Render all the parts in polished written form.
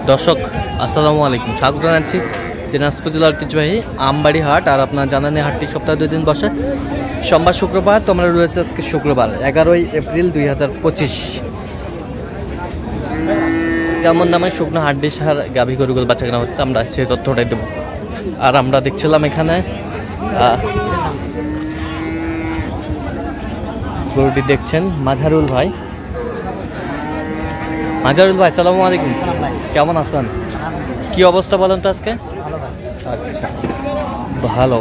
দর্শক আসসালামু আলাইকুম, স্বাগত জানাচ্ছি দিনাজপুর জেলার ঐতিহ্যবাহী আমবাড়ি হাট। আর আপনার জানান হাটটি সপ্তাহে 2 দিন বসে, সোমবার শুক্রবার। তো আমরা রয়েছে আজকে শুক্রবার 11ই এপ্রিল 2025। কেমন দামে শুকনো হাড্ডি সার গাভী গরুগুলো বাচ্চা কেনা হচ্ছে, আমরা সেই তথ্যটাই দেবো। আর আমরা দেখছিলাম এখানে গরুটি দেখছেন মাঝারুল ভাই। মাঝারুল ভাই আসসালামু আলাইকুম, কেমন আছেন? কি অবস্থা বলেন তো আজকে? আচ্ছা, ভালো।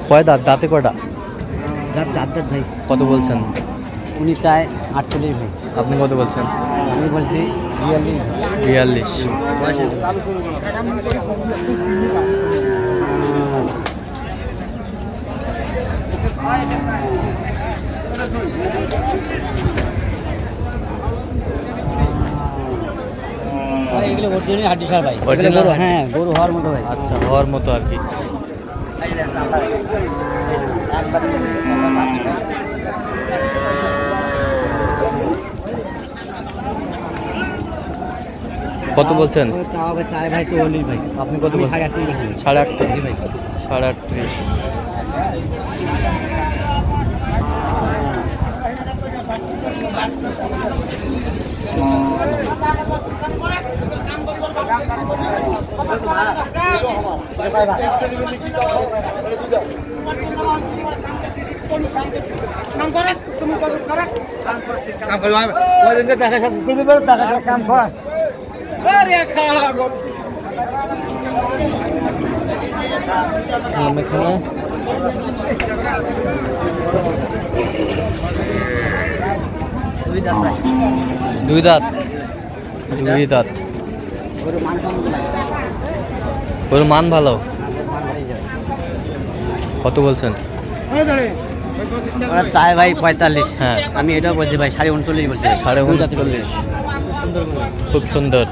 কয় দাঁত? দাঁতে কয়টা? দাঁত 4 দাঁত ভাই। কত বলছেন? উনি চায় 48 ভাই। আপনি কত বলছেন? আমি বলছি 42। এগুলো অরিজিনাল হাড্ডি সার ভাই। অরিজিনাল? হ্যাঁ, গরু হওয়ার মতো ভাই। আচ্ছা, হওয়ার মতো আর কি। কত বলছেন? চায় ভাই 44 ভাই। আপনি কত বলছেন? 38 ভাই। 38। দুই দাঁত। গরুর মান ভালো। কত বলছেন? চায় ভাই 45। হ্যাঁ, আমি এটাও বলছি ভাই 39.5 বলছি। 39.5। খুব সুন্দর।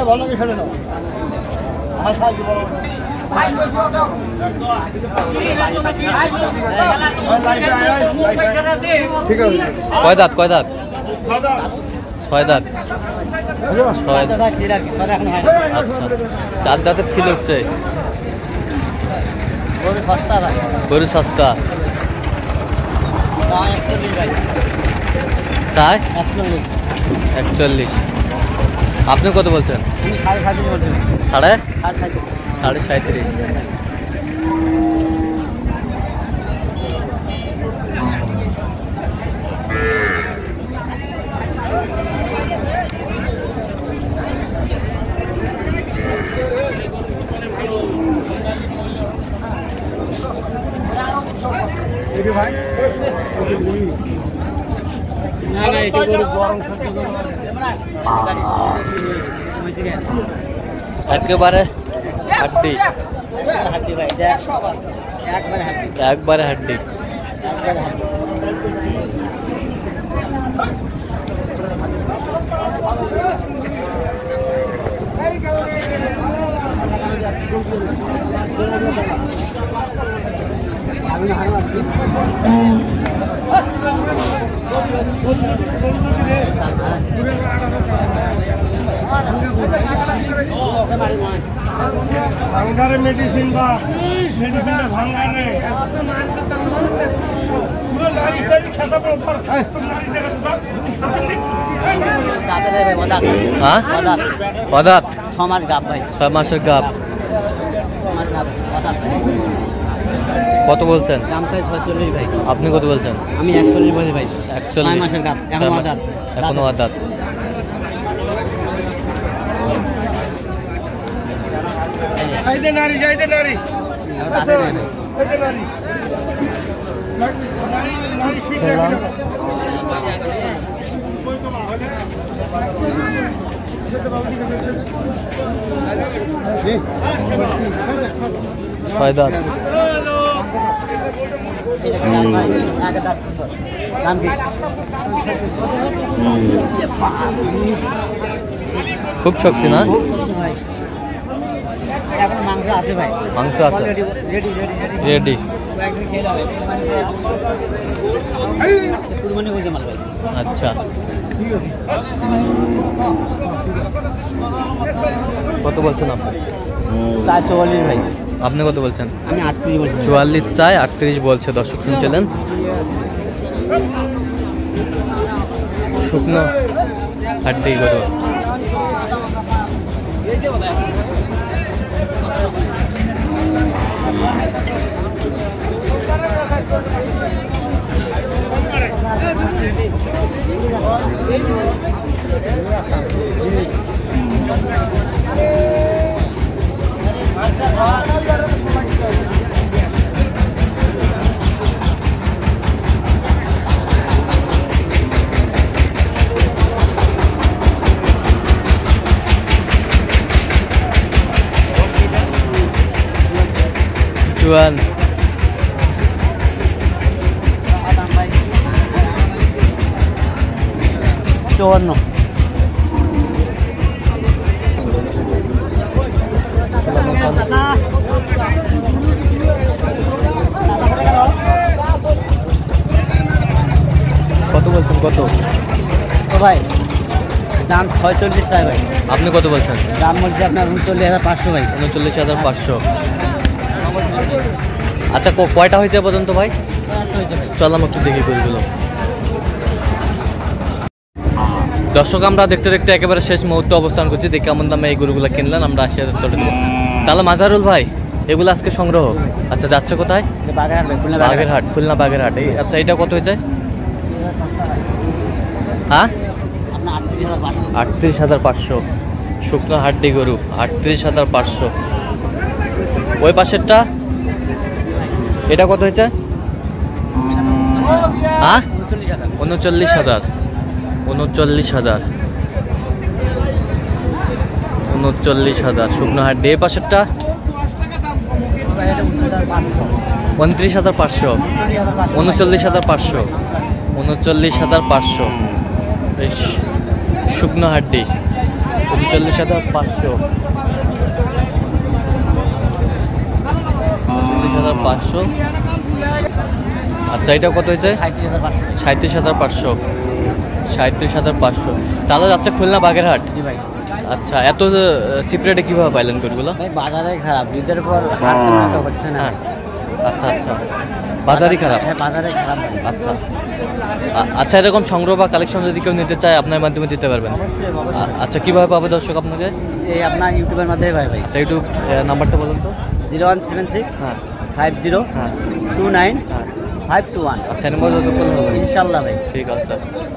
ভালো কি ছেড়ে নাও। ঠিক আছে। কয় দাঁত? 6 দাঁত। 6 দাঁত। আচ্ছা, 4 দাঁতের ফিল হচ্ছে। গরু সস্তা। চায় 41। আপনি কত বলছেন? 37.5। একেবারে হাড্ডি। একবারে হাড্ডি। মেডিসিন বা মেডিসিনটা ভাঙা নেই। হ্যাঁ, পদাত 6 মাস গাব ভাই। 6 মাসের গাব। কত বলছেন? দাম চাই 46 ভাই। আপনি কত বলছেন? আমি 41 বলি ভাই। 41 6 মাসের গাব। এখনো আদাত। নারী ছয় দাঁত। দাম কি? খুব শক্তি না? এখন মাংস আছে ভাই, মাংস আছে, রেডি রেডি। একদিন খেয়ে যাবে কুরবানি হয়ে মাল ভাই। আচ্ছা, কত বলছেন আপনি? 444 ভাই। আপনি কত বলছেন? আমি 38 বলছি। 44 চাই, 38 বলছে। দর্শক শুনছিলেন, শুকনো হাড্ডি গরু। Juan, চুয়ান্ন। কত বলছেন? কত? ও ভাই দাম 46 চাই ভাই। আপনি কত বলছেন? দাম বলছে আপনার 39,500 ভাই। 39,500। আচ্ছা, কয়টা হয়েছে পর্যন্ত ভাই? চল একটু দেখি গরুগুলো। দর্শক, আমরা দেখতে দেখতে একেবারে শেষ মুহূর্তে অবস্থান করছি। দেখে কেমন দামে এই গরুগুলো কিনলেন আমরা 80,000 তোলে দেবো। তাহলে মাজারুল ভাই, এগুলো আজকে সংগ্রহ। আচ্ছা, যাচ্ছে কোথায়? বাগেরহাট ভাই, খুলনা বাগেরহাট, খুলনা বাগেরহাট। আচ্ছা, এটা কত হয়েছে? হ্যাঁ, আপনার 38,500। 38,500। শুকনো হাড্ডি গরু, 38,500। ওই পাশেরটা, এটা কত হয়েছে? হ্যাঁ, 39,000। 39,000। 39,000 শুকনো হাড্ডি। এই পাশেরটা 29,500। 39,500। 39,500। বেশ, শুকনো হাড্ডি 39,500। 39,500। আচ্ছা, এটা কত হয়েছে? 37,500। 37,500। তাহলে যাচ্ছে খুলনা বাগেরহাট। জি ভাই। আচ্ছা, এত চিপ রেটে কীভাবে পাইলেন গরুগুলো? ভাই বাজারে খারাপ, ঈদের পর হাট তেমন একটা হচ্ছে না। হ্যাঁ, আচ্ছা আচ্ছা, বাজারই খারাপ। হ্যাঁ, বাজারে খারাপ ভাই। আচ্ছা আচ্ছা, এরকম সংগ্রহ বা কালেকশন যদি কেউ নিতে চায় আপনার মাধ্যমে দিতে পারবেন? অবশ্যই অবশ্যই। আচ্ছা, কীভাবে পাবে দর্শক আপনাকে? এই আপনার ইউটিউবের মাধ্যমে ভাই ভাই। আচ্ছা, ইউটিউব নাম্বারটা বলুন তো। 0176 হ্যাঁ 50 হ্যাঁ 29 হ্যাঁ। 521। আচ্ছা, নম্বর যত করলে হবে। ইনশাল্লাহ ভাই। ঠিক আছে।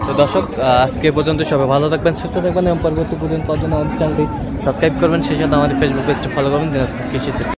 তো দর্শক, আজকে পর্যন্ত সবাই ভালো থাকবেন, সুস্থ থাকবেন এবং পরবর্তী পর্যন্ত আমাদের চ্যানেলটি সাবস্ক্রাইব করবেন। সেই সাথে আমাদের ফেসবুক পেজটি ফলো করবেন। দিনাজপুর কৃষি।